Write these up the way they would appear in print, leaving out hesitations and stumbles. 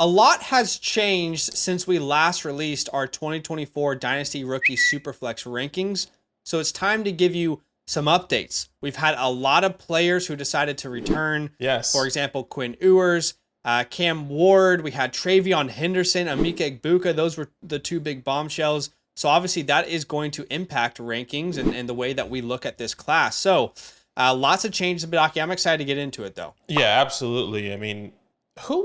A lot has changed since we last released our 2024 Dynasty Rookie Superflex rankings, so it's time to give you some updates. We've had a lot of players who decided to return. For Yes. example, Quinn Ewers, Cam Ward, we had Travion Henderson, Amika Egbuka. Those were the two big bombshells. So obviously that is going to impact rankings and the way that we look at this class. So lots of changes, Badaki. I'm excited to get into it, though. Yeah, absolutely. I mean, before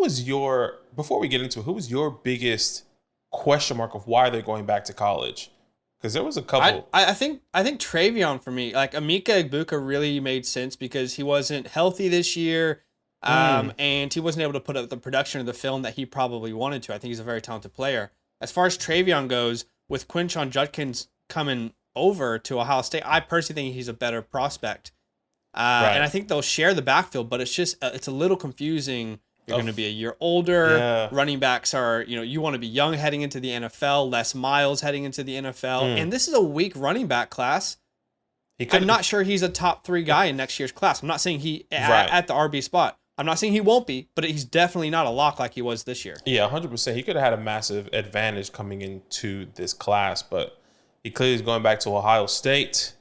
we get into it, who was your biggest question mark of why they're going back to college? Because there was a couple. I think Travion for me, like Amika Egbuka really made sense because he wasn't healthy this year, and he wasn't able to put up the production of the film that he probably wanted to. I think he's a very talented player. As far as Travion goes, with Quinshon Judkins coming over to Ohio State, I personally think he's a better prospect. Right. And I think they'll share the backfield, but it's a little confusing. You're going to be a year older. Yeah. Running backs are, you want to be young heading into the NFL, less miles heading into the NFL. And this is a weak running back class. I'm not sure he's a top 3 guy in next year's class. I'm not saying at the RB spot. I'm not saying he won't be, but he's definitely not a lock like he was this year. Yeah, 100%. He could have had a massive advantage coming into this class, but he clearly is going back to Ohio State.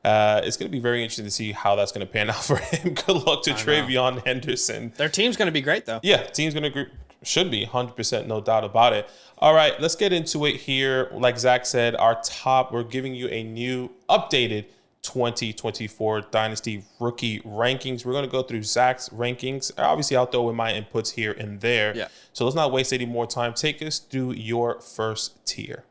It's going to be very interesting to see how that's going to pan out for him. Good luck to Travion Henderson. Their team's going to be great, though. Yeah, team's going to should be 100%, no doubt about it. All right, let's get into it here. Like Zach said, we're giving you a new updated 2024 Dynasty Rookie rankings. We're going to go through Zach's rankings. Obviously, I'll throw in my inputs here and there. Yeah. So let's not waste any more time. Take us through your first tier.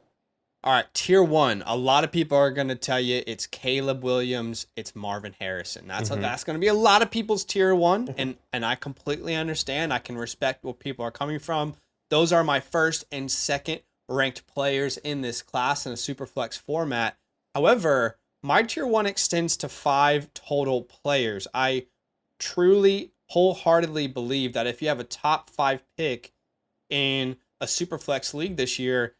All right, tier 1. A lot of people are going to tell you it's Caleb Williams, it's Marvin Harrison. That's going to be a lot of people's tier 1, and I completely understand. I can respect where people are coming from. Those are my first and second ranked players in this class in a Superflex format. However, my tier 1 extends to 5 total players. I truly, wholeheartedly believe that if you have a top 5 pick in a Superflex league this year,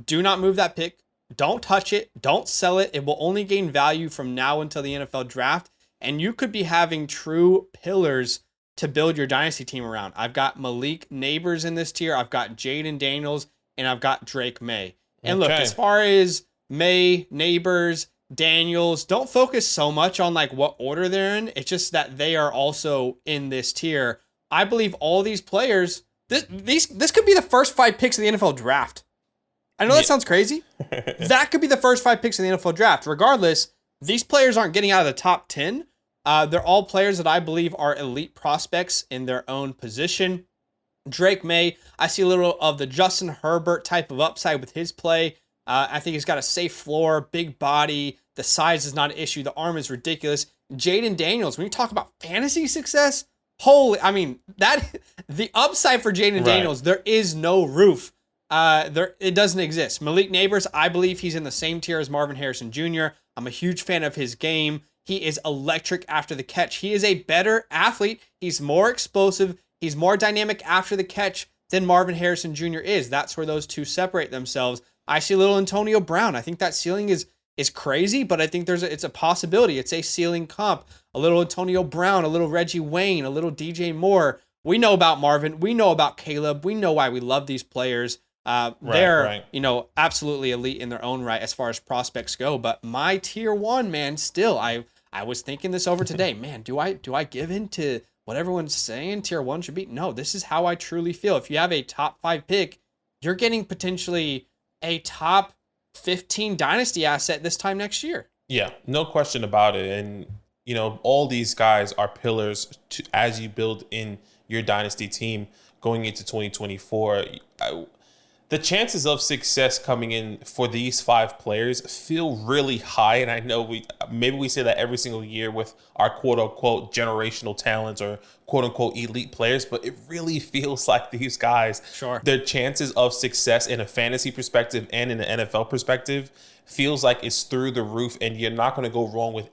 do not move that pick. Don't touch it. Don't sell it. It will only gain value from now until the NFL draft. And you could be having true pillars to build your dynasty team around. I've got Malik Neighbors in this tier. I've got Jaden Daniels, and I've got Drake May. And look, as far as May, Neighbors, Daniels, don't focus so much on like what order they're in. It's just that they are also in this tier. I believe all these players, this could be the first 5 picks of the NFL draft. I know that sounds crazy. That could be the first 5 picks in the NFL draft. Regardless, these players aren't getting out of the top 10. They're all players that I believe are elite prospects in their own position. Drake May, I see a little of the Justin Herbert type of upside with his play. I think he's got a safe floor, big body. The size is not an issue. The arm is ridiculous. Jaden Daniels, when you talk about fantasy success, the upside for Jaden Daniels, there is no roof. It doesn't exist. Malik Neighbors, I believe he's in the same tier as Marvin Harrison Jr. I'm a huge fan of his game. He is electric after the catch. He is a better athlete. He's more explosive. He's more dynamic after the catch than Marvin Harrison Jr. is. That's where those two separate themselves. I see a little Antonio Brown. I think that ceiling is crazy, but I think it's a possibility. It's a ceiling comp. A little Antonio Brown, a little Reggie Wayne, a little DJ Moore. We know about Marvin. We know about Caleb. We know why we love these players. They're absolutely elite in their own right as far as prospects go. But my tier 1, man, still, I was thinking this over today. Man, do I give in to what everyone's saying tier 1 should be? No, this is how I truly feel. If you have a top 5 pick, you're getting potentially a top 15 dynasty asset this time next year. Yeah, no question about it. And, all these guys are pillars as you build in your dynasty team going into 2024. The chances of success coming in for these 5 players feel really high. And I know we say that every single year with our quote unquote generational talents or quote unquote elite players, but it really feels like these guys, their chances of success in a fantasy perspective and in an NFL perspective feels like it's through the roof, and you're not going to go wrong with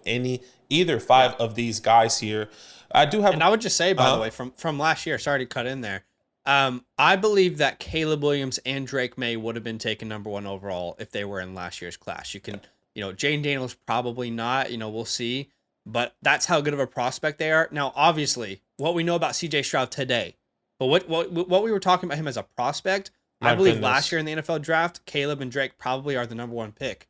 either 5 of these guys here. I would just say, by the way, from last year, sorry to cut in there. I believe that Caleb Williams and Drake May would have been taken number 1 overall if they were in last year's class. You can, Jaden Daniels probably not, we'll see, but that's how good of a prospect they are. Now, obviously, what we know about CJ Stroud today, But what we were talking about him as a prospect, I My believe goodness. last year in the NFL draft, Caleb and Drake probably are the number one pick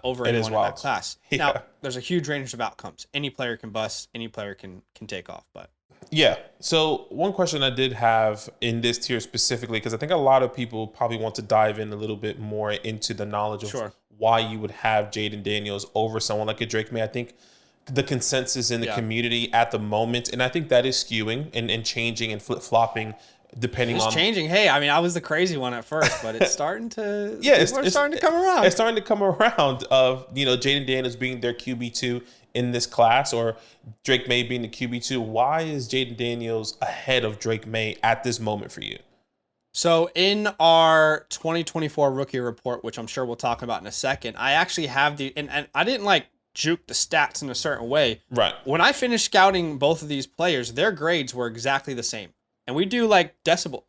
over It is anyone in that wild. class. Yeah. Now, there's a huge range of outcomes. Any player can bust, any player can take off. But Yeah. So one question I did have in this tier specifically, because I think a lot of people probably want to dive in a little bit more into the knowledge of Sure. why you would have Jaden Daniels over someone like a Drake May. I think the consensus in the community at the moment, and I think that is skewing and changing and flip-flopping depending it's on changing. Hey, I mean, I was the crazy one at first, but it's starting to it's starting to come around. It's starting to come around of, Jaden Daniels being their QB2 in this class, or Drake May being the QB2. Why is Jaden Daniels ahead of Drake May at this moment for you? So in our 2024 rookie report, which I'm sure we'll talk about in a second, I actually have and I didn't like juke the stats in a certain way. Right. When I finished scouting both of these players, their grades were exactly the same. And we do like decibel,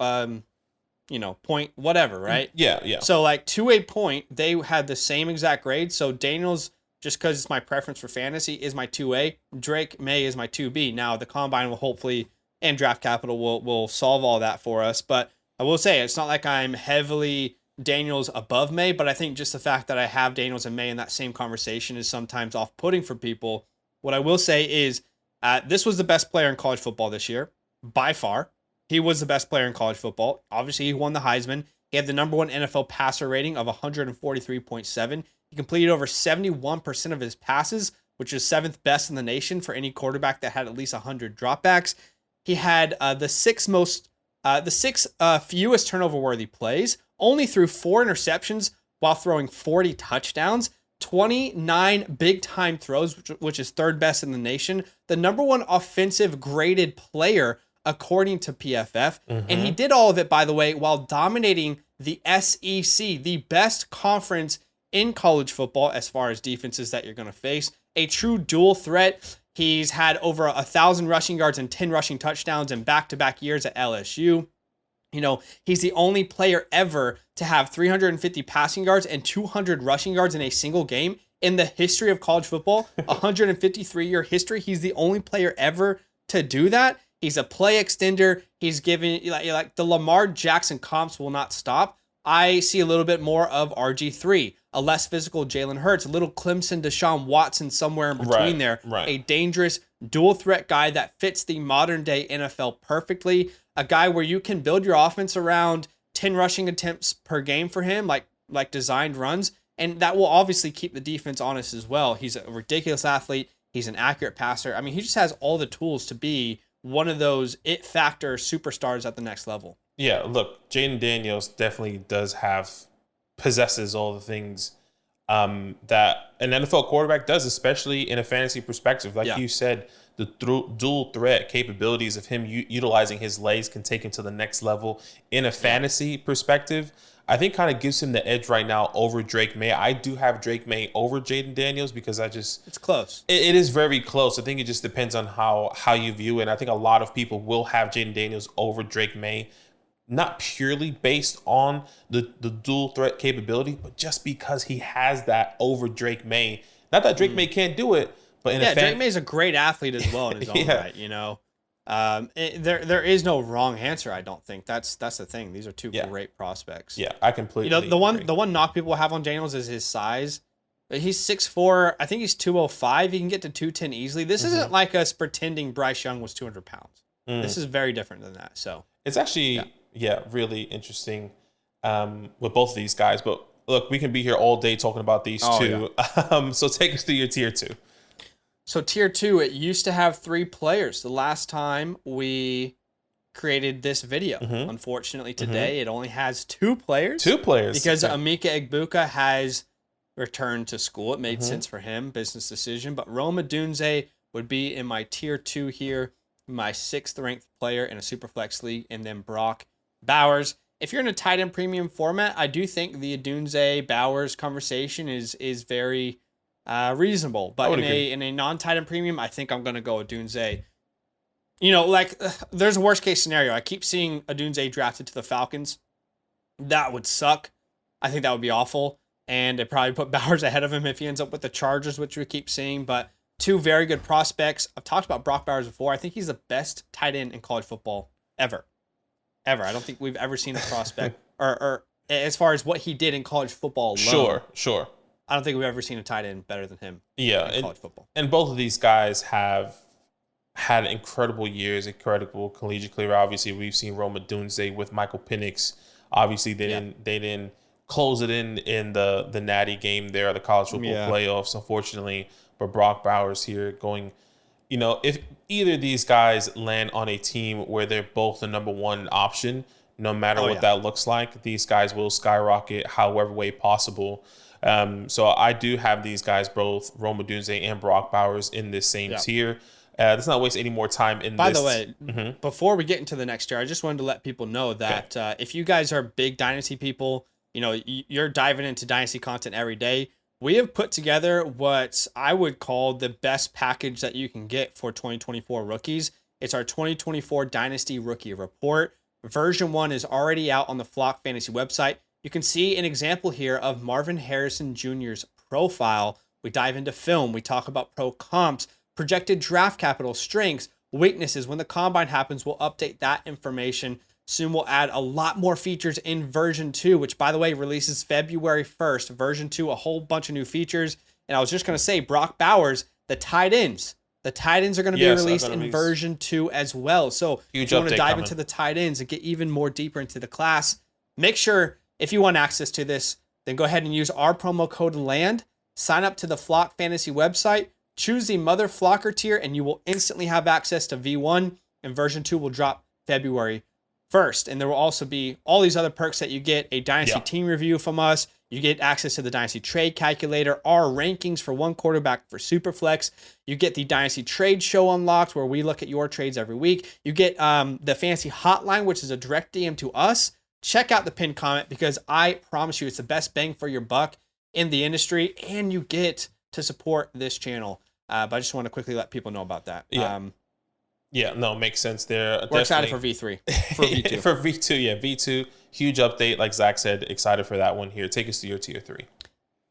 point, whatever, right? Yeah. So like to a point, they had the same exact grade. So Daniels, just because it's my preference for fantasy, is my 2A. Drake May is my 2B. Now the combine will hopefully, and draft capital will solve all that for us. But I will say, it's not like I'm heavily Daniels above May, but I think just the fact that I have Daniels and May in that same conversation is sometimes off-putting for people. What I will say is this was the best player in college football this year, by far. He was the best player in college football. Obviously, he won the Heisman. He had the number one NFL passer rating of 143.7. He completed over 71% of his passes, which is seventh best in the nation for any quarterback that had at least 100 dropbacks. He had the six fewest turnover-worthy plays, only threw 4 interceptions while throwing 40 touchdowns, 29 big-time throws, which is third best in the nation, the number one offensive graded player according to PFF. And he did all of it, by the way, while dominating the SEC, the best conference in college football as far as defenses that you're going to face. A true dual threat. He's had over 1,000 rushing yards and 10 rushing touchdowns in back-to-back years at LSU. He's the only player ever to have 350 passing yards and 200 rushing yards in a single game in the history of college football. 153-year history. He's the only player ever to do that. He's a play extender. He's giving, like the Lamar Jackson comps will not stop. I see a little bit more of RG3, a less physical Jalen Hurts, a little Clemson Deshaun Watson somewhere in between there. Right. A dangerous dual threat guy that fits the modern day NFL perfectly. A guy where you can build your offense around 10 rushing attempts per game for him, like designed runs. And that will obviously keep the defense honest as well. He's a ridiculous athlete. He's an accurate passer. I mean, he just has all the tools to be one of those it factor superstars at the next level. Yeah, look, Jaden Daniels definitely possesses all the things that an NFL quarterback does, especially in a fantasy perspective. Like you said, the dual threat capabilities of him utilizing his legs can take him to the next level in a fantasy perspective. I think kind of gives him the edge right now over Drake May. I do have Drake May over Jaden Daniels because it's close. It is very close. I think it just depends on how you view it. And I think a lot of people will have Jaden Daniels over Drake May, not purely based on the dual threat capability, but just because he has that over Drake May. Not that Drake May can't do it, but Drake May is a great athlete as well in his own right. There is no wrong answer. I don't think that's the thing. These are two great prospects. Yeah, I completely. The one knock people have on Daniels is his size. He's 6'4". I think he's 205. He can get to 210 easily. This isn't like us pretending Bryce Young was 200 pounds. This is very different than that. So it's actually really interesting with both of these guys. But look, we can be here all day talking about these two. Yeah. So take us through your tier 2. So tier 2, it used to have 3 players. The last time we created this video, unfortunately today it only has 2 players. 2 players. Because Emeka Egbuka has returned to school. It made sense for him, business decision. But Rome Odunze would be in my tier 2 here, my 6th ranked player in a Superflex league, and then Brock Bowers. If you're in a tight end premium format, I do think the Odunze Bowers conversation is very reasonable, but in a non-tight end premium, I think I'm going to go Odunze. There's a worst case scenario. I keep seeing Odunze drafted to the Falcons. That would suck. I think that would be awful, and it probably put Bowers ahead of him if he ends up with the Chargers, which we keep seeing. But 2 very good prospects. I've talked about Brock Bowers before. I think he's the best tight end in college football ever. ever. I don't think we've ever seen a prospect or as far as what he did in college football alone. Sure. I don't think we've ever seen a tight end better than him. Yeah, in college football. And both of these guys have had incredible years, incredible collegiate career. Obviously, we've seen Roma Dunze with Michael Penix. Obviously, they didn't close it in the Natty game there, the college football playoffs, unfortunately. But Brock Bowers here going, if either of these guys land on a team where they're both the number one option, no matter what that looks like, these guys will skyrocket however way possible. So I do have these guys, both Roma Dunze and Brock Bowers, in this same tier. Let's not waste any more time in By this. By the way, before we get into the next tier, I just wanted to let people know that if you guys are big Dynasty people, you're diving into Dynasty content every day. We have put together what I would call the best package that you can get for 2024 rookies. It's our 2024 Dynasty Rookie Report. Version 1 is already out on the Flock Fantasy website. You can see an example here of Marvin Harrison Jr.'s profile. We dive into film. We talk about pro comps, projected draft capital, strengths, weaknesses. When the combine happens, we'll update that information. Soon we'll add a lot more features in version 2, which, by the way, releases February 1st. Version 2, a whole bunch of new features. And I was just going to say, Brock Bowers, the tight ends. The tight ends are going to be released in version 2 as well. So if you want to dive into the tight ends and get even more deeper into the class, make sure, if you want access to this, then go ahead and use our promo code LAND. Sign up to the Flock Fantasy website. Choose the Mother Flocker tier, and you will instantly have access to V1. And version 2 will drop February 1st. And there will also be all these other perks that you get: a Dynasty team review from us. You get access to the Dynasty trade calculator, our rankings for one quarterback for Superflex. You get the Dynasty trade show unlocked, where we look at your trades every week. You get the Fantasy hotline, which is a direct DM to us. Check out the pinned comment, because I promise you it's the best bang for your buck in the industry, and you get to support this channel. But I just want to quickly let people know about that. Makes sense there. We're excited for V3. For V2. For V2, V2. Huge update, like Zach said. Excited for that one here. Take us to your tier 3.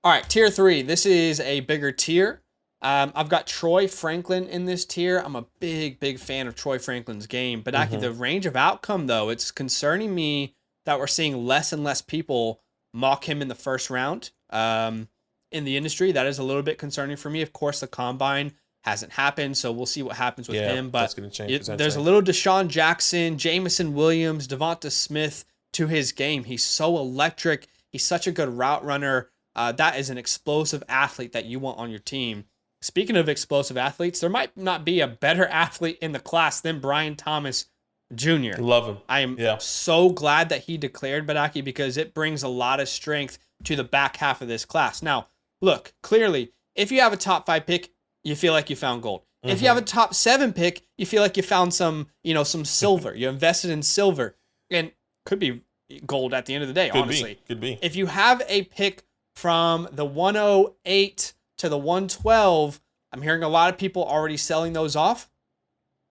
All right, tier 3. This is a bigger tier. I've got Troy Franklin in this tier. I'm a big fan of Troy Franklin's game. But the range of outcome, though, it's concerning me that we're seeing less and less people mock him in the first round in the industry. That is a little bit concerning for me. Of course, the combine hasn't happened, so we'll see what happens with him. But that's gonna change, there's a little Deshaun Jackson, Jamison Williams, Devonta Smith to his game. He's so electric. He's such a good route runner. That is an explosive athlete that you want on your team. Speaking of explosive athletes, there might not be a better athlete in the class than Brian Thomas Jr. Love him. I am so glad that he declared Badaki, because it brings a lot of strength to the back half of this class. Now, look, clearly, if you have a top 5 pick, you feel like you found gold. If you have a top 7 pick, you feel like you found some silver. You invested in silver, and could be gold at the end of the day, honestly. Could be. If you have a pick from the 108 to the 112, I'm hearing a lot of people already selling those off.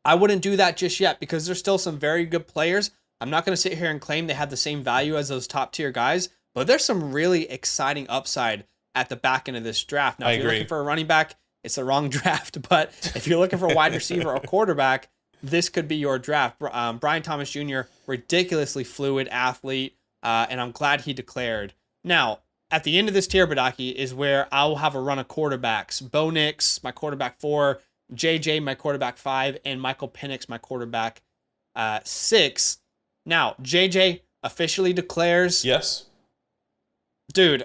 I wouldn't do that just yet, because there's still some very good players. I'm not going to sit here and claim they have the same value as those top tier guys, but there's some really exciting upside at the back end of this draft. Now, if you're looking for a running back, it's the wrong draft. But if you're looking for a wide receiver or quarterback, this could be your draft. Brian Thomas Jr., ridiculously fluid athlete, and I'm glad he declared. Now, at the end of this tier, Badaki, is where I'll have a run of quarterbacks. Bo Nix, my quarterback 4, JJ, my quarterback 5, and Michael Penix, my quarterback 6. Now, JJ officially declares. Yes. Dude,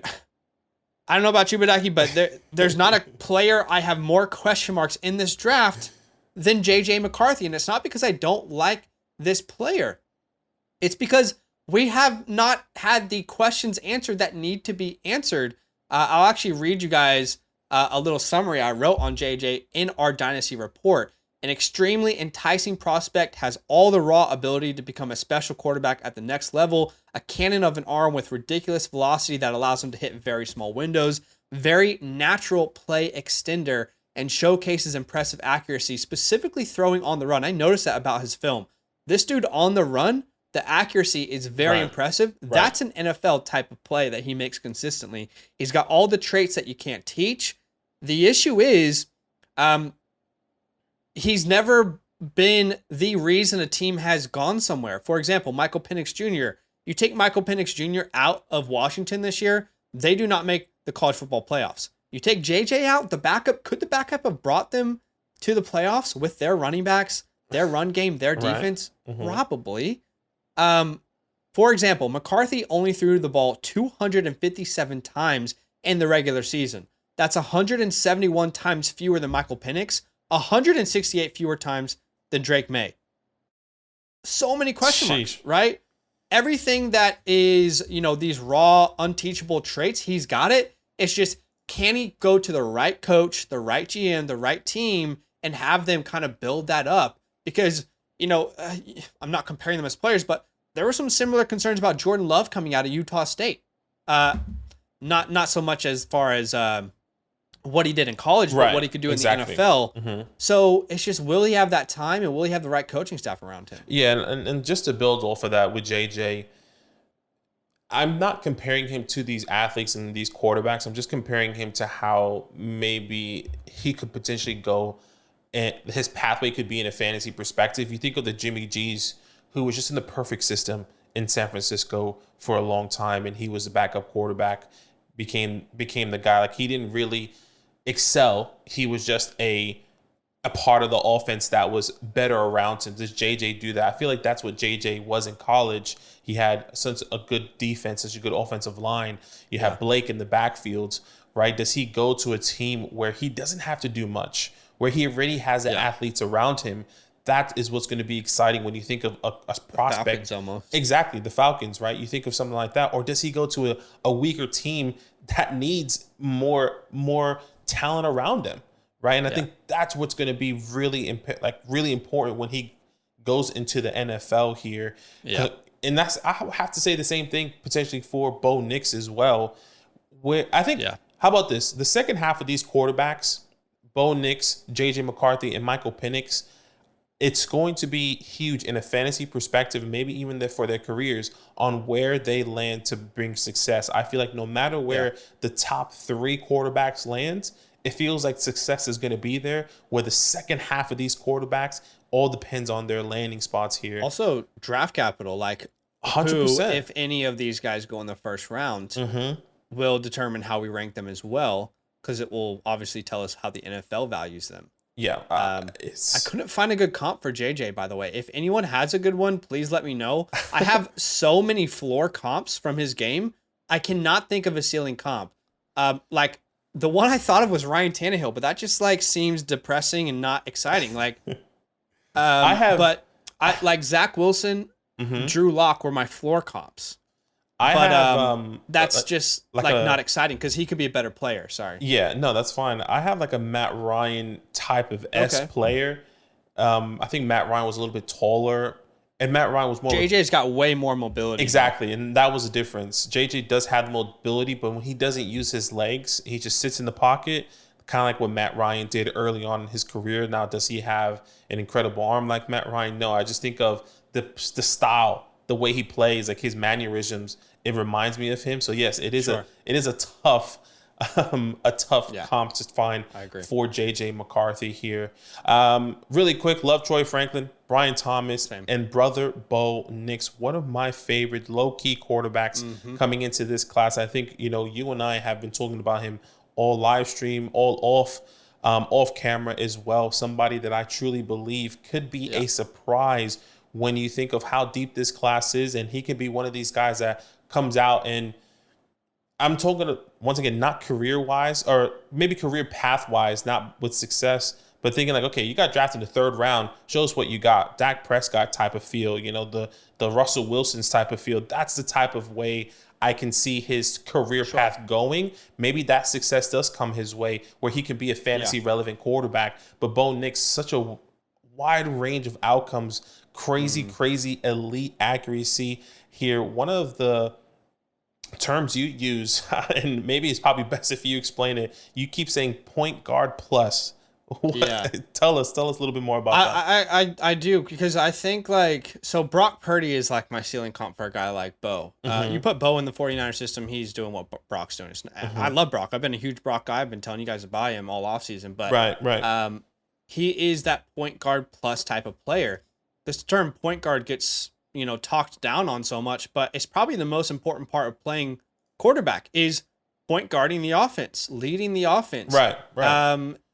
I don't know about you, Badaki, but there's not a player I have more question marks in this draft than JJ McCarthy. And it's not because I don't like this player. It's because we have not had the questions answered that need to be answered. I'll actually read you guys a little summary I wrote on JJ in our Dynasty report. An extremely enticing prospect, has all the raw ability to become a special quarterback at the next level, a cannon of an arm with ridiculous velocity that allows him to hit very small windows, very natural play extender, and showcases impressive accuracy, specifically throwing on the run. I noticed that about his film. This dude on the run, the accuracy is very impressive. That's an NFL type of play that he makes consistently. He's got all the traits that you can't teach. The issue is, he's never been the reason a team has gone somewhere. For example, Michael Penix Jr. You take Michael Penix Jr. out of Washington this year, they do not make the college football playoffs. You take JJ out, could the backup have brought them to the playoffs with their running backs, their run game, their defense? Right. Mm-hmm. Probably. For example, McCarthy only threw the ball 257 times in the regular season. That's 171 times fewer than Michael Penix, 168 fewer times than Drake May. So many question marks, right? Everything that is, these raw, unteachable traits, he's got it. It's just, can he go to the right coach, the right GM, the right team, and have them kind of build that up? Because, I'm not comparing them as players, but there were some similar concerns about Jordan Love coming out of Utah State. Not so much as far as what he did in college, but what he could do in the NFL. Mm-hmm. So it's just, will he have that time and will he have the right coaching staff around him? Yeah, and just to build off of that with JJ, I'm not comparing him to these athletes and these quarterbacks. I'm just comparing him to how maybe he could potentially go and his pathway could be in a fantasy perspective. You think of the Jimmy G's, who was just in the perfect system in San Francisco for a long time, and he was the backup quarterback, became the guy. Like, he didn't really excel. He was just a part of the offense that was better around him. Does JJ do that? I feel like that's what JJ was in college. He had such a good defense, such a good offensive line. You have Blake in the backfield, right? Does he go to a team where he doesn't have to do much, where he already has the athletes around him? That is what's going to be exciting when you think of a prospect. Falcons almost. Exactly, the Falcons, right? You think of something like that. Or does he go to a weaker team that needs more talent around him, right? And I think that's what's going to be really important when he goes into the NFL here. Yeah. And I have to say the same thing potentially for Bo Nix as well. Where I think, how about this? The second half of these quarterbacks, Bo Nix, JJ McCarthy, and Michael Penix, it's going to be huge in a fantasy perspective, maybe even for their careers, on where they land to bring success. I feel like no matter where the top three quarterbacks land, it feels like success is going to be there, where the second half of these quarterbacks all depends on their landing spots here. Also, draft capital, like 100%. If any of these guys go in the first round, will determine how we rank them as well, because it will obviously tell us how the NFL values them. Yeah. I couldn't find a good comp for JJ, by the way. If anyone has a good one, please let me know. I have so many floor comps from his game. I cannot think of a ceiling comp. Like, the one I thought of was Ryan Tannehill, but that just seems depressing and not exciting. Like, but Zach Wilson, Drew Lock were my floor comps. That's just not exciting because he could be a better player. Sorry. Yeah, no, that's fine. I have a Matt Ryan type of player. I think Matt Ryan was a little bit taller, and Matt Ryan was more. JJ's got way more mobility. Exactly, and that was the difference. JJ does have mobility, but when he doesn't use his legs, he just sits in the pocket, kind of like what Matt Ryan did early on in his career. Now, does he have an incredible arm like Matt Ryan? No, I just think of the style, the way he plays, like his mannerisms. It reminds me of him. So yes, it is a tough comp to find for JJ McCarthy here. Really quick, love Troy Franklin, Brian Thomas, and brother Bo Nix. One of my favorite low-key quarterbacks coming into this class. I think you and I have been talking about him all live stream, all off camera as well. Somebody that I truly believe could be a surprise when you think of how deep this class is, and he could be one of these guys that comes out, and I'm talking once again, not career-wise or maybe career path-wise, not with success, but thinking okay, you got drafted in the third round, show us what you got. Dak Prescott type of feel, the Russell Wilson's type of feel. That's the type of way I can see his career path going. Maybe that success does come his way where he can be a fantasy-relevant quarterback. But Bo Nix, such a wide range of outcomes, crazy elite accuracy here. One of the terms you use, and maybe it's probably best if you explain it, you keep saying point guard plus. Tell us a little bit more about that. I do, because I think so Brock Purdy is my ceiling comp for a guy like Bo. You put Bo in the 49er system, he's doing what Brock's doing. I love Brock. I've been a huge Brock guy. I've been telling you guys to buy him all offseason. But he is that point guard plus type of player. This term point guard gets, talked down on so much, but it's probably the most important part of playing quarterback is point guarding the offense, leading the offense. Right.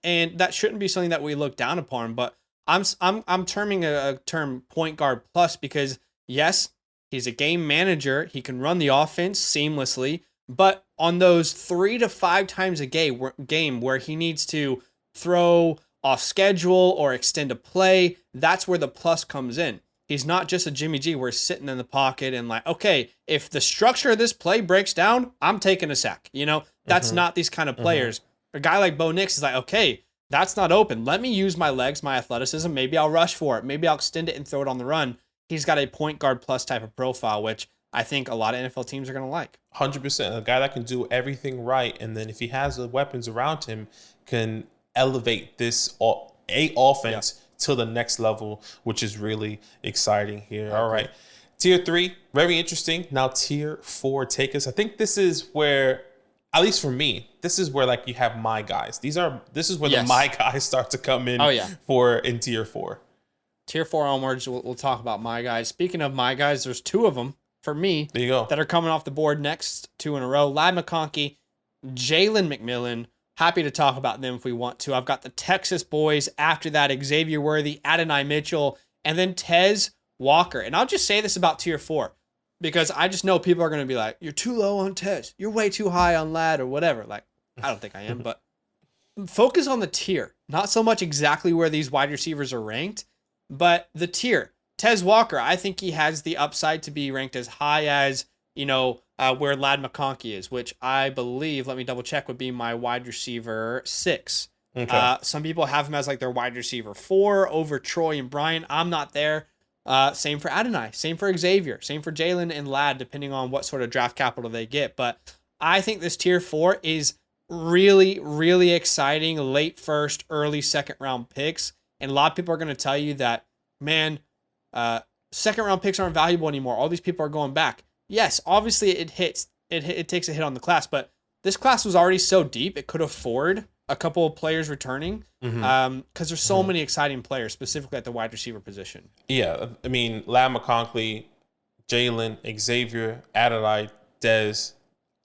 And that shouldn't be something that we look down upon, but I'm terming a term point guard plus because yes, he's a game manager. He can run the offense seamlessly, but on those 3 to 5 times a game where he needs to throw off schedule or extend a play, that's where the plus comes in. He's not just a Jimmy G. We're sitting in the pocket and like, okay, if the structure of this play breaks down, I'm taking a sack. That's not these kind of players. A guy like Bo Nix is like, okay, that's not open. Let me use my legs, my athleticism. Maybe I'll rush for it. Maybe I'll extend it and throw it on the run. He's got a point guard plus type of profile, which I think a lot of NFL teams are going to like. 100%. A guy that can do everything right. And then if he has the weapons around him, can elevate this offense to the next level, which is really exciting here. Okay. All right. Tier 3, very interesting. Now tier 4, take us. I think this is where, at least for me, this is where like you have my guys. This is where the my guys start to come in in tier 4. Tier 4 onwards, we'll talk about my guys. Speaking of my guys, there's 2 of them for me there you go. That are coming off the board next 2 in a row. Ladd McConkey, Jalen McMillan. Happy to talk about them if we want to. I've got the Texas boys. After that, Xavier Worthy, Adonai Mitchell, and then Tez Walker. And I'll just say this about tier 4 because I just know people are going to be like, you're too low on Tez. You're way too high on Ladd or whatever. Like, I don't think I am, but focus on the tier. Not so much exactly where these wide receivers are ranked, but the tier. Tez Walker, I think he has the upside to be ranked as high as, where Ladd McConkey is, which I believe, let me double check, would be my wide receiver 6. Okay. Some people have him as like their wide receiver 4 over Troy and Brian. I'm not there. Same for Adonai, same for Xavier, same for Jalen and Ladd, depending on what sort of draft capital they get. But I think this tier 4 is really, really exciting. Late first, early second round picks. And a lot of people are going to tell you that, man, second round picks aren't valuable anymore. All these people are going back. Yes, obviously it takes a hit on the class, but this class was already so deep it could afford a couple of players returning because there's so many exciting players, specifically at the wide receiver position. Yeah, I mean, Ladd McConkey, Jalen, Xavier, Adonai, Dez,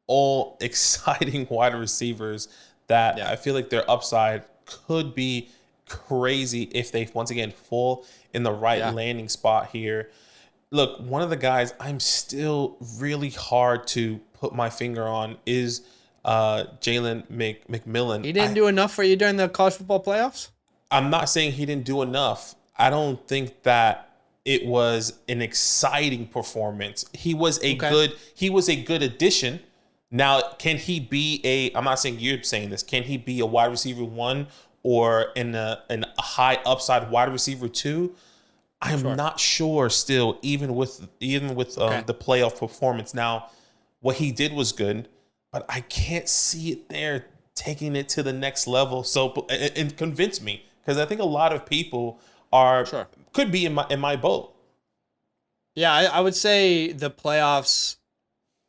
all exciting wide receivers that I feel like their upside could be crazy if they once again fall in the right landing spot here. Look, one of the guys I'm still really hard to put my finger on is Jalen McMillan. He didn't do enough for you during the college football playoffs? I'm not saying he didn't do enough. I don't think that it was an exciting performance. He was a good addition. Now, can he be I'm not saying you're saying this, can he be a wide receiver 1 or in a high upside wide receiver 2? I'm not sure still, even with the playoff performance. Now, what he did was good, but I can't see it there taking it to the next level. So, and convince me, because I think a lot of people could be in my boat. Yeah, I would say the playoffs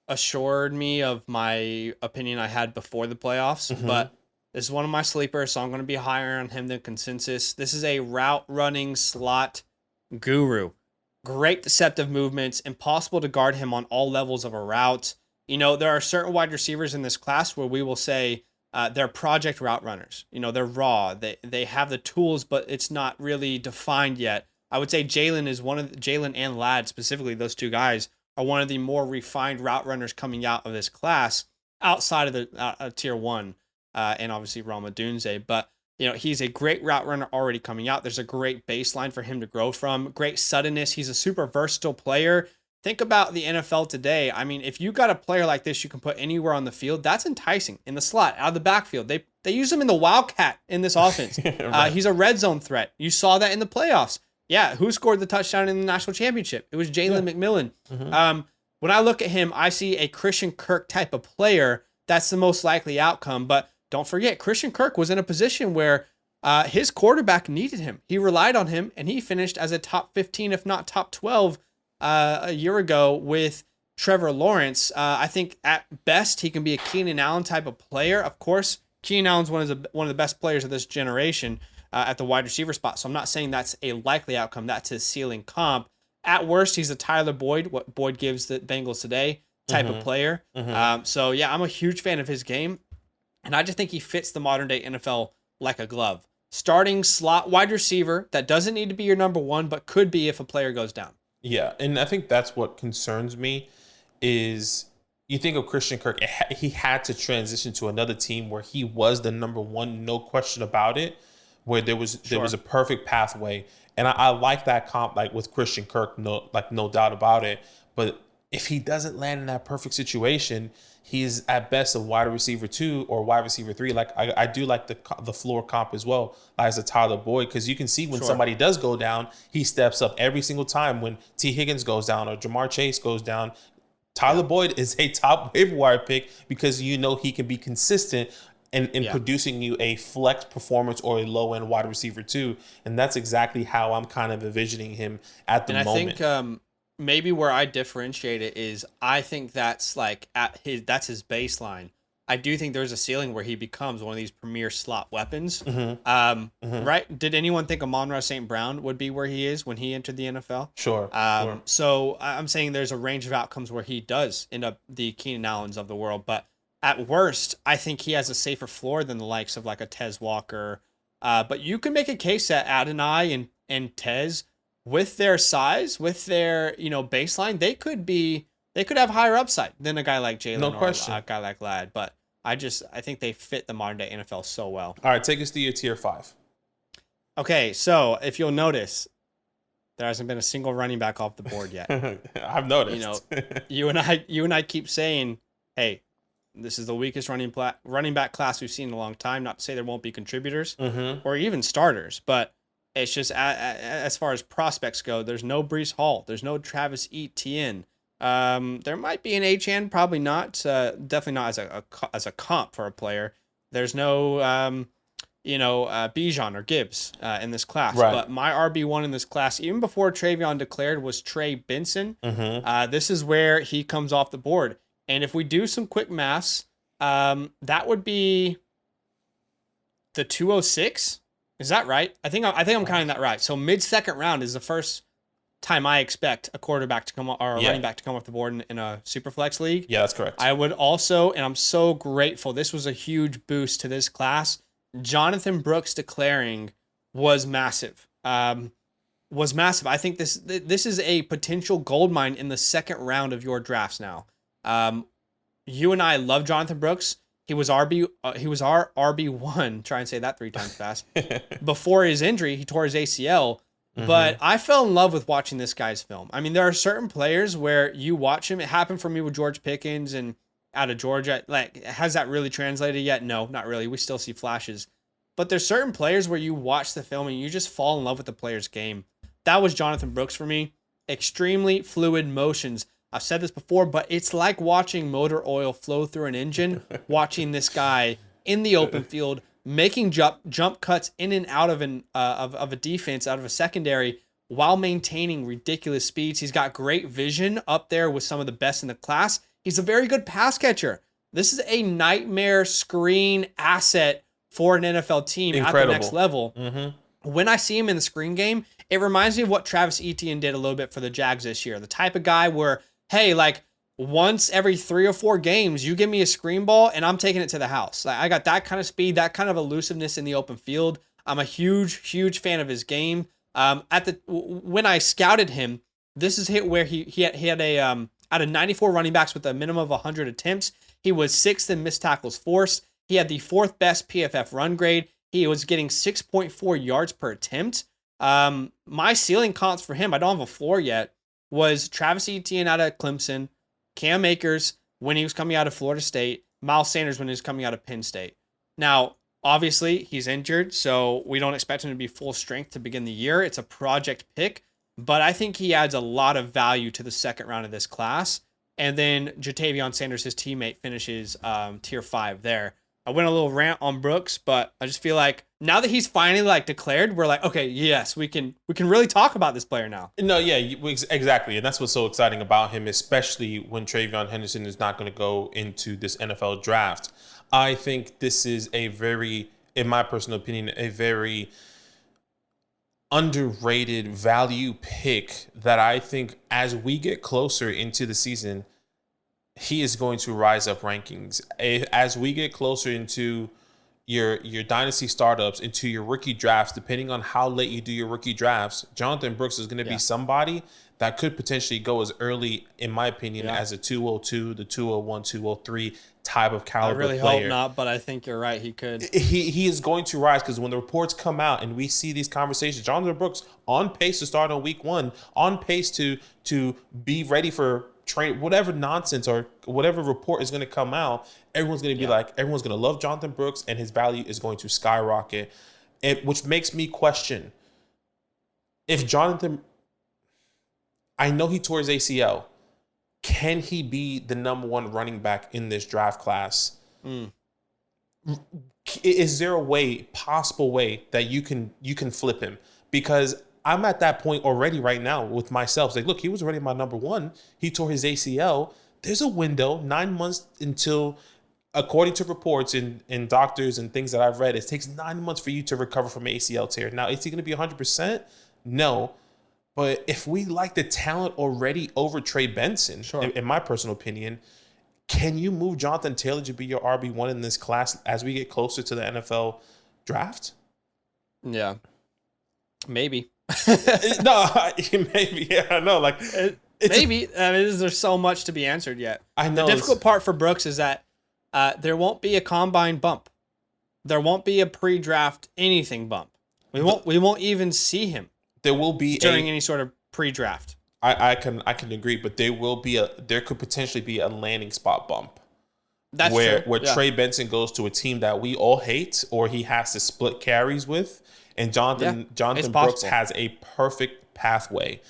assured me of my opinion I had before the playoffs, but this is one of my sleepers, so I'm going to be higher on him than consensus. This is a route running slot guru. Great deceptive movements, impossible to guard him on all levels of a route. There are certain wide receivers in this class where we will say they're project route runners. They're raw. They have the tools, but it's not really defined yet. I would say Jalen and Ladd, specifically those 2 guys, are one of the more refined route runners coming out of this class outside of the tier 1 and obviously Rama Dunze. But he's a great route runner already coming out. There's a great baseline for him to grow from. Great suddenness. He's a super versatile player. Think about the NFL today. I mean, if you got a player like this you can put anywhere on the field, that's enticing. In the slot, out of the backfield. They use him in the wildcat in this offense. Right. He's a red zone threat. You saw that in the playoffs. Yeah, who scored the touchdown in the national championship? It was Jalen McMillan. When I look at him, I see a Christian Kirk type of player. That's the most likely outcome. But don't forget, Christian Kirk was in a position where his quarterback needed him. He relied on him, and he finished as a top 15, if not top 12, a year ago with Trevor Lawrence. I think at best he can be a Keenan Allen type of player. Of course, Keenan Allen's one of the best players of this generation. at the wide receiver spot. So I'm not saying that's a likely outcome. That's his ceiling comp. At worst, he's a Tyler Boyd, what Boyd gives the Bengals today type of player. So yeah, I'm a huge fan of his game. And I just think he fits the modern day NFL like a glove. Starting slot wide receiver that doesn't need to be your number one, but could be if a player goes down. Yeah, and I think that's what concerns me is you think of Christian Kirk, he had to transition to another team where he was the number one, no question about it, where there was a perfect pathway. And I like that comp, like with Christian Kirk, no doubt about it. But if he doesn't land in that perfect situation, he's at best a wide receiver 2 or wide receiver 3. Like I do like the floor comp as well as a Tyler Boyd, because you can see when somebody does go down, he steps up every single time. When T. Higgins goes down or Jamar Chase goes down, Tyler Boyd is a top waiver wire pick because you know he can be consistent in producing you a flex performance or a low end wide receiver 2. And that's exactly how I'm kind of envisioning him at the moment. I think maybe where I differentiate it is I think that's like that's his baseline. I do think there's a ceiling where he becomes one of these premier slot weapons. Right? Did anyone think Amon-Ra St. Brown would be where he is when he entered the NFL? Sure. So I'm saying there's a range of outcomes where he does end up the Keenan Allens of the world. But at worst, I think he has a safer floor than the likes of like a Tez Walker. But you can make a case that Adonai and Tez, with their size, with their baseline, they could have higher upside than a guy like Jalen or a guy like Ladd. But I think they fit the modern day NFL so well. All right, take us to your tier 5. Okay, so if you'll notice, there hasn't been a single running back off the board yet. I've noticed. You and I keep saying, hey, this is the weakest running back class we've seen in a long time. Not to say there won't be contributors or even starters, but it's just as far as prospects go, there's no Breece Hall. There's no Travis Etienne. There might be an Achane, probably not. Definitely not as a comp for a player. There's no Bijan or Gibbs in this class. Right. But my RB1 in this class, even before Travion declared, was Trey Benson. This is where he comes off the board. And if we do some quick maths, that would be the 206. Is that right? I think I'm counting that right. So mid-second round is the first time I expect a quarterback to come or a running back to come off the board in a Superflex league. Yeah, that's correct. I would also, and I'm so grateful, this was a huge boost to this class. Jonathan Brooks declaring was massive. I think this is a potential gold mine in the second round of your drafts now. You and I love Jonathan Brooks. He was our RB1. Try and say that 3 times fast. Before his injury, he tore his ACL. But I fell in love with watching this guy's film. I mean, there are certain players where you watch him. It happened for me with George Pickens and out of Georgia. Like, has that really translated yet? No, not really. We still see flashes. But there's certain players where you watch the film and you just fall in love with the player's game. That was Jonathan Brooks for me. Extremely fluid motions. I've said this before, but it's like watching motor oil flow through an engine, watching this guy in the open field, making jump cuts in and out of a defense, out of a secondary, while maintaining ridiculous speeds. He's got great vision up there with some of the best in the class. He's a very good pass catcher. This is a nightmare screen asset for an NFL team. Incredible. At the next level. When I see him in the screen game, it reminds me of what Travis Etienne did a little bit for the Jags this year. The type of guy where, hey, like once every 3 or 4 games, you give me a screen ball and I'm taking it to the house. Like, I got that kind of speed, that kind of elusiveness in the open field. I'm a huge fan of his game. When I scouted him, this is where he had a out of 94 running backs with a minimum of 100 attempts, he was 6th in missed tackles forced. He had the 4th best PFF run grade. He was getting 6.4 yards per attempt. My ceiling comps for him, I don't have a floor yet, was Travis Etienne out of Clemson, Cam Akers when he was coming out of Florida State, Miles Sanders when he was coming out of Penn State. Now, obviously, he's injured, so we don't expect him to be full strength to begin the year. It's a project pick, but I think he adds a lot of value to the second round of this class. And then Jatavion Sanders, his teammate, finishes tier 5 there. I went a little rant on Brooks, but I just feel like now that he's finally declared, we're like, okay, yes, we can really talk about this player now. No, yeah, exactly. And that's what's so exciting about him, especially when Travion Henderson is not going to go into this NFL draft. I think this is in my personal opinion, a very underrated value pick that I think as we get closer into the season, he is going to rise up rankings. As we get closer into your dynasty startups, into your rookie drafts, depending on how late you do your rookie drafts, Jonathan Brooks is going to be somebody that could potentially go as early, in my opinion, as a 202, the 201, 203 type of caliber player. I really hope not, but I think you're right. He could. He is going to rise because when the reports come out and we see these conversations, Jonathan Brooks on pace to start on week 1, on pace to be ready for train, whatever nonsense or whatever report is going to come out, everyone's going to be like, everyone's going to love Jonathan Brooks and his value is going to skyrocket. Which makes me question if Jonathan, I know he tore his ACL. Can he be the number 1 running back in this draft class? Is there a possible way that you can flip him? Because I'm at that point already right now with myself. It's like, look, he was already my number 1. He tore his ACL. There's a window, 9 months until, according to reports and doctors and things that I've read, it takes 9 months for you to recover from an ACL tear. Now, is he going to be 100%? No. But if we like the talent already over Trey Benson, in my personal opinion, can you move Jonathan Taylor to be your RB1 in this class as we get closer to the NFL draft? Yeah. Maybe. No, maybe. Yeah, I know. Like, maybe. I mean, there's so much to be answered yet. I know. The difficult part for Brooks is that there won't be a combine bump. There won't be a pre-draft anything bump. We won't even see him. There will be during any sort of pre-draft. I can agree, but there could potentially be a landing spot bump. That's where true. Trey Benson goes to a team that we all hate, or he has to split carries with, and Jonathan Brooks has a perfect pathway.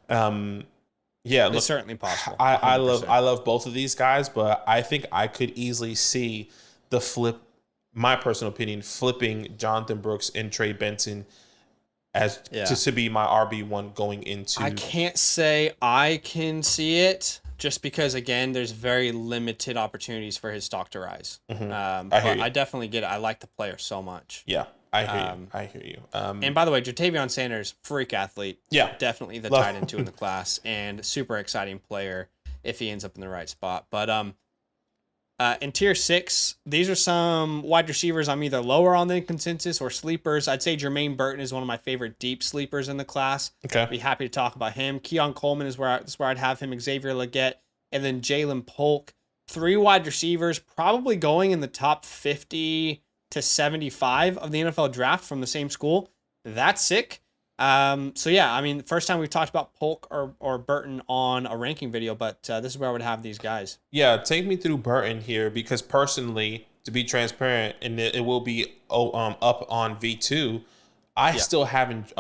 It's certainly possible. I love both of these guys, but I think I could easily see the flip. My personal opinion, flipping Jonathan Brooks and Trey Benson to be my RB1 going into. I can't say I can see it just because, again, there's very limited opportunities for his stock to rise. But I definitely get it. I like the player so much. Yeah, I hear you. And by the way, Jatavion Sanders, freak athlete. Yeah. Definitely the tight end 2 in the class and super exciting player if he ends up in the right spot. But in tier 6, these are some wide receivers I'm either lower on than consensus or sleepers. I'd say Jermaine Burton is one of my favorite deep sleepers in the class. Okay. I'd be happy to talk about him. Keon Coleman is where I'd have him. Xavier Legette, and then Jalen Polk. 3 wide receivers, probably going in the top 50 to 75 of the NFL draft from the same school. That's sick. So yeah, I mean, first time we've talked about Polk or Burton on a ranking video, but this is where I would have these guys. Yeah, take me through Burton here, because personally, to be transparent, and it will be up on V2, I still haven't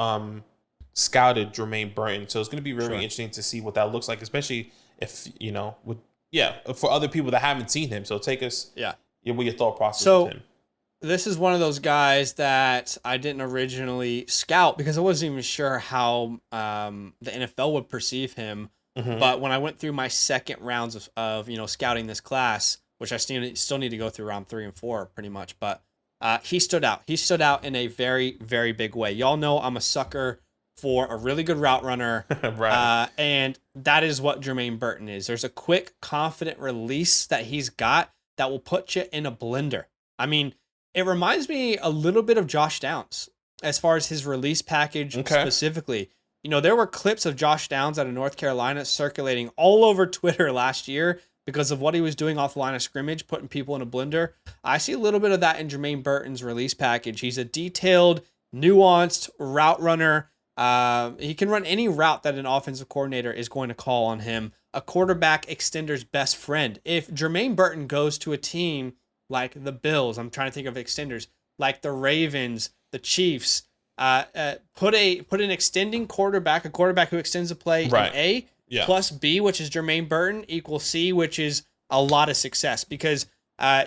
scouted Jermaine Burton, so it's going to be very interesting to see what that looks like, especially if, for other people that haven't seen him. So take us with your thought process with him. This is one of those guys that I didn't originally scout because I wasn't even sure how the NFL would perceive him. But when I went through my second rounds of scouting this class, which I still need to go through round 3 and 4 pretty much, but he stood out. He stood out in a very, very big way. Y'all know I'm a sucker for a really good route runner. Right. And that is what Jermaine Burton is. There's a quick, confident release that he's got that will put you in a blender. I mean, it reminds me a little bit of Josh Downs as far as his release package specifically. There were clips of Josh Downs out of North Carolina circulating all over Twitter last year because of what he was doing off the line of scrimmage, putting people in a blender. I see a little bit of that in Jermaine Burton's release package. He's a detailed, nuanced route runner. He can run any route that an offensive coordinator is going to call on him. A quarterback extender's best friend. If Jermaine Burton goes to a team like the Bills, I'm trying to think of extenders, like the Ravens, the Chiefs, put an extending quarterback, a quarterback who extends the play in A plus B, which is Jermaine Burton, equals C, which is a lot of success, because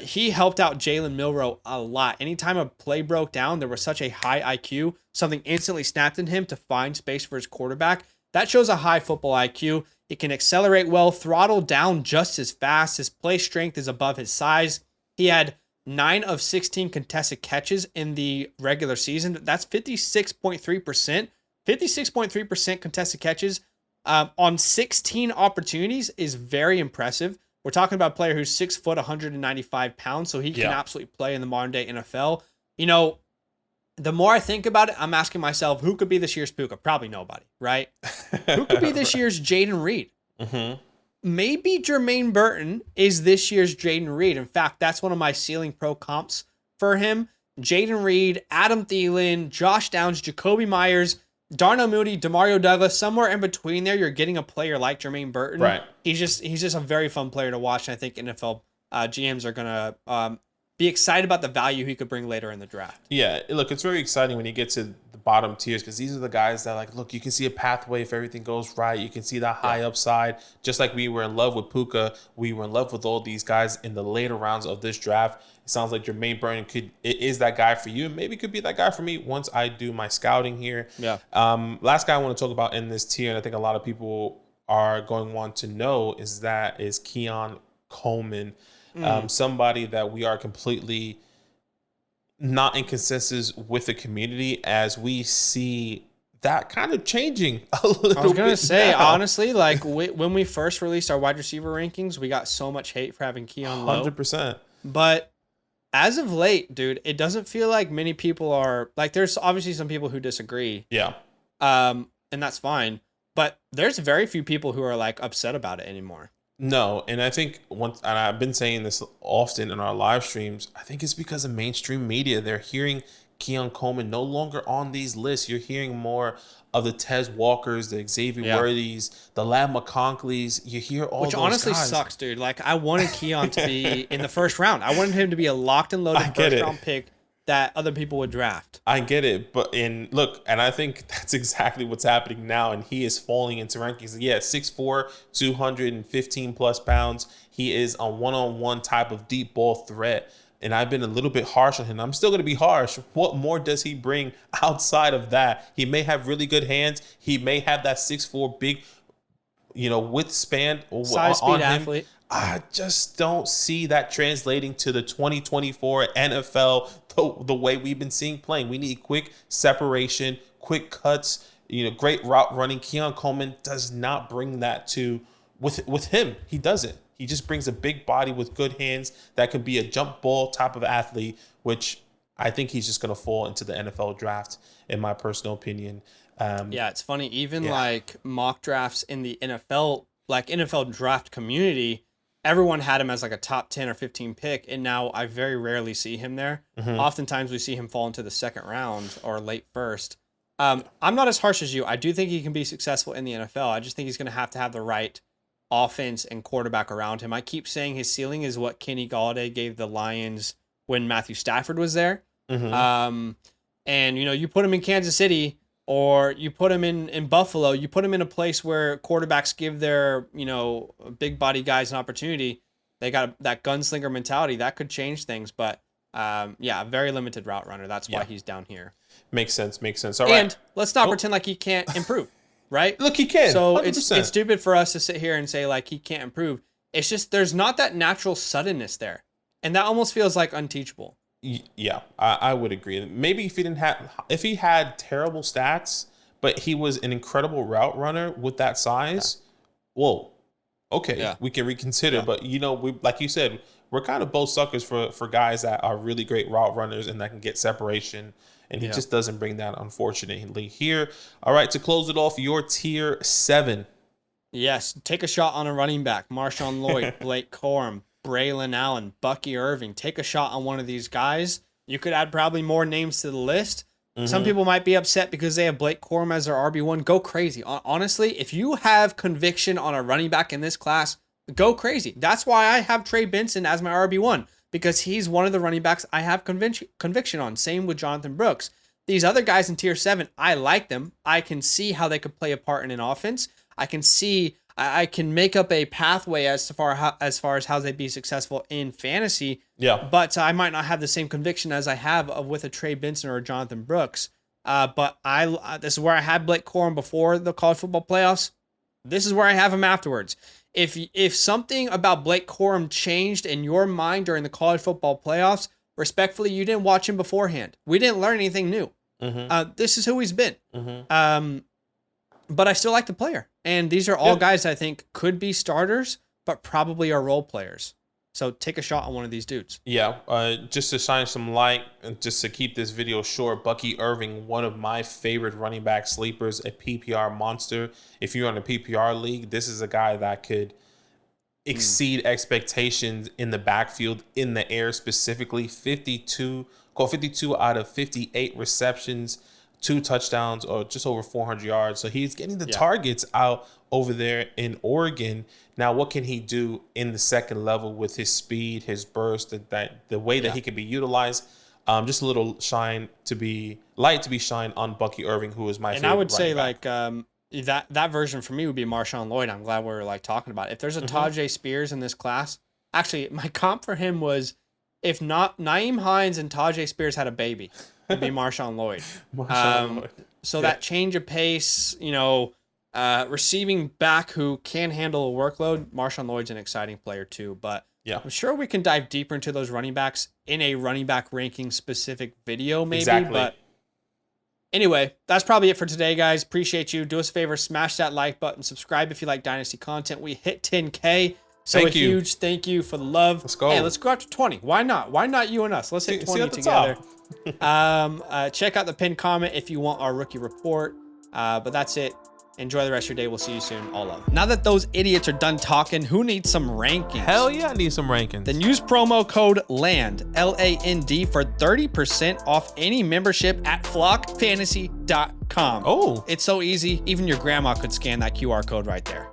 he helped out Jalen Milroe a lot. Anytime a play broke down, there was such a high IQ, something instantly snapped in him to find space for his quarterback. That shows a high football IQ. He can accelerate well, throttle down just as fast. His play strength is above his size. He had 9 of 16 contested catches in the regular season. That's 56.3%, 56.3% contested catches on 16 opportunities is very impressive. We're talking about a player who's 6 foot, 195 pounds, so he can absolutely play in the modern day NFL. You know, the more I think about it, I'm asking myself, who could be this year's Puka? Probably nobody, right? Who could be this year's Jaden Reed? Maybe Jermaine Burton is this year's Jaden Reed. In fact, that's one of my ceiling pro comps for him. Jaden Reed, Adam Thielen, Josh Downs, Jacoby Myers, Darnell Mooney, Demario Douglas, somewhere in between there, you're getting a player like Jermaine Burton. Right. He's just a very fun player to watch, and I think NFL GMs are gonna be excited about the value he could bring later in the draft. Yeah, look, it's very exciting when you get to the bottom tiers because these are the guys that, like, look, you can see a pathway if everything goes right. You can see that high upside. Just like we were in love with Puka, we were in love with all these guys in the later rounds of this draft. It sounds like Jermaine Burton is that guy for you, and maybe could be that guy for me once I do my scouting here. Yeah. Last guy I want to talk about in this tier, and I think a lot of people are going to want to know, is Keon Coleman. Somebody that we are completely not in consensus with the community as we see that kind of changing a little bit. I was going to say, now. honestly, like when we first released our wide receiver rankings, we got so much hate for having Keon low. 100%. But as of late, dude, it doesn't feel like many people are, like, there's obviously some people who disagree. Yeah. And that's fine. But there's very few people who are, like, upset about it anymore. No, and I think and I've been saying this often in our live streams, I think it's because of mainstream media. They're hearing Keon Coleman no longer on these lists. You're hearing more of the Tez Walkers, the Xavier Worthies, the Lab McConkleys. You hear all those guys. Which honestly sucks, dude. Like, I wanted Keon to be in the first round. I wanted him to be a locked and loaded first round pick that other people would draft. I get it, but I think that's exactly what's happening now, and he is falling into rankings. Yeah, 6'4", 215 plus pounds. He is a one-on-one type of deep ball threat, and I've been a little bit harsh on him. I'm still going to be harsh. What more does he bring outside of that? He may have really good hands. He may have that 6'4", big, width span size, speed, on him. athlete. I just don't see that translating to the 2024 NFL the way we've been seeing playing. We need quick separation, quick cuts, great route running. Keon Coleman does not bring that with him. He doesn't. He just brings a big body with good hands that can be a jump ball type of athlete, which I think he's just going to fall into the NFL draft, in my personal opinion. It's funny. Even like mock drafts in the NFL, like NFL draft community, everyone had him as like a top 10 or 15 pick, and now I very rarely see him there. Oftentimes we see him fall into the second round or late first. I'm not as harsh as you. I do think he can be successful in the NFL. I just think he's going to have the right offense and quarterback around him. I keep saying his ceiling is what Kenny Galladay gave the Lions when Matthew Stafford was there. And, you put him in Kansas City, or you put him in Buffalo, you put him in a place where quarterbacks give their, big body guys an opportunity. They got that gunslinger mentality. That could change things. But, a very limited route runner. That's why he's down here. Makes sense. All right. And let's not pretend like he can't improve, right? Look, he can. So it's stupid for us to sit here and say, like, he can't improve. It's just there's not that natural suddenness there. And that almost feels like unteachable. Yeah, I would agree. Maybe if he had terrible stats, but he was an incredible route runner with that size, we can reconsider. Yeah. But we, like you said, we're kind of both suckers for guys that are really great route runners and that can get separation. And he just doesn't bring that, unfortunately, here. All right, to close it off, your tier 7. Yes, take a shot on a running back. Marshawn Lloyd, Blake Corum, Braylon Allen, Bucky Irving. Take a shot on one of these guys. You could add probably more names to the list. Some people might be upset because they have Blake Corum as their RB1. Go crazy. Honestly, if you have conviction on a running back in this class, go crazy. That's why I have Trey Benson as my RB1, because he's one of the running backs I have conviction on. Same with Jonathan Brooks. These other guys in tier 7, I like them. I can see how they could play a part in an offense. I can make up a pathway as far as how they be successful in fantasy. Yeah. But I might not have the same conviction as I have with a Trey Benson or a Jonathan Brooks. But this is where I had Blake Corum before the college football playoffs. This is where I have him afterwards. If something about Blake Corum changed in your mind during the college football playoffs, respectfully, you didn't watch him beforehand. We didn't learn anything new. This is who he's been. But I still like the player. And these are all guys I think could be starters, but probably are role players. So take a shot on one of these dudes. Yeah, just to shine some light, and just to keep this video short, Bucky Irving, one of my favorite running back sleepers, a PPR monster. If you're in a PPR league, this is a guy that could exceed expectations in the backfield, in the air specifically. 52 out of 58 receptions, 2 touchdowns, or just over 400 yards. So he's getting the targets out over there in Oregon. Now, what can he do in the second level with his speed, his burst, the way that he can be utilized? Just a little light to be shined on Bucky Irving, who is my favorite. And I would say back. that version for me would be Marshawn Lloyd. I'm glad we're like talking about it. If there's a Tajay Spears in this class, actually my comp for him was, if not Naeem Hines and Tajay Spears had a baby, it'd be Marshawn Lloyd. So that change of pace, receiving back who can handle a workload, Marshawn Lloyd's an exciting player too. But I'm sure we can dive deeper into those running backs in a running back ranking specific video maybe. Exactly. But anyway, that's probably it for today, guys. Appreciate you. Do us a favor, smash that like button, subscribe if you like Dynasty content. We hit 10K. So Thank you. Huge thank you for the love. Let's go. Hey, let's go up to 20. Why not? Why not you and us? Let's hit 20 together. Check out the pinned comment if you want our rookie report. But that's it. Enjoy the rest of your day. We'll see you soon. All love. Now that those idiots are done talking, who needs some rankings? Hell yeah, I need some rankings. Then use promo code LAND, LAND, for 30% off any membership at flockfantasy.com. Oh. It's so easy. Even your grandma could scan that QR code right there.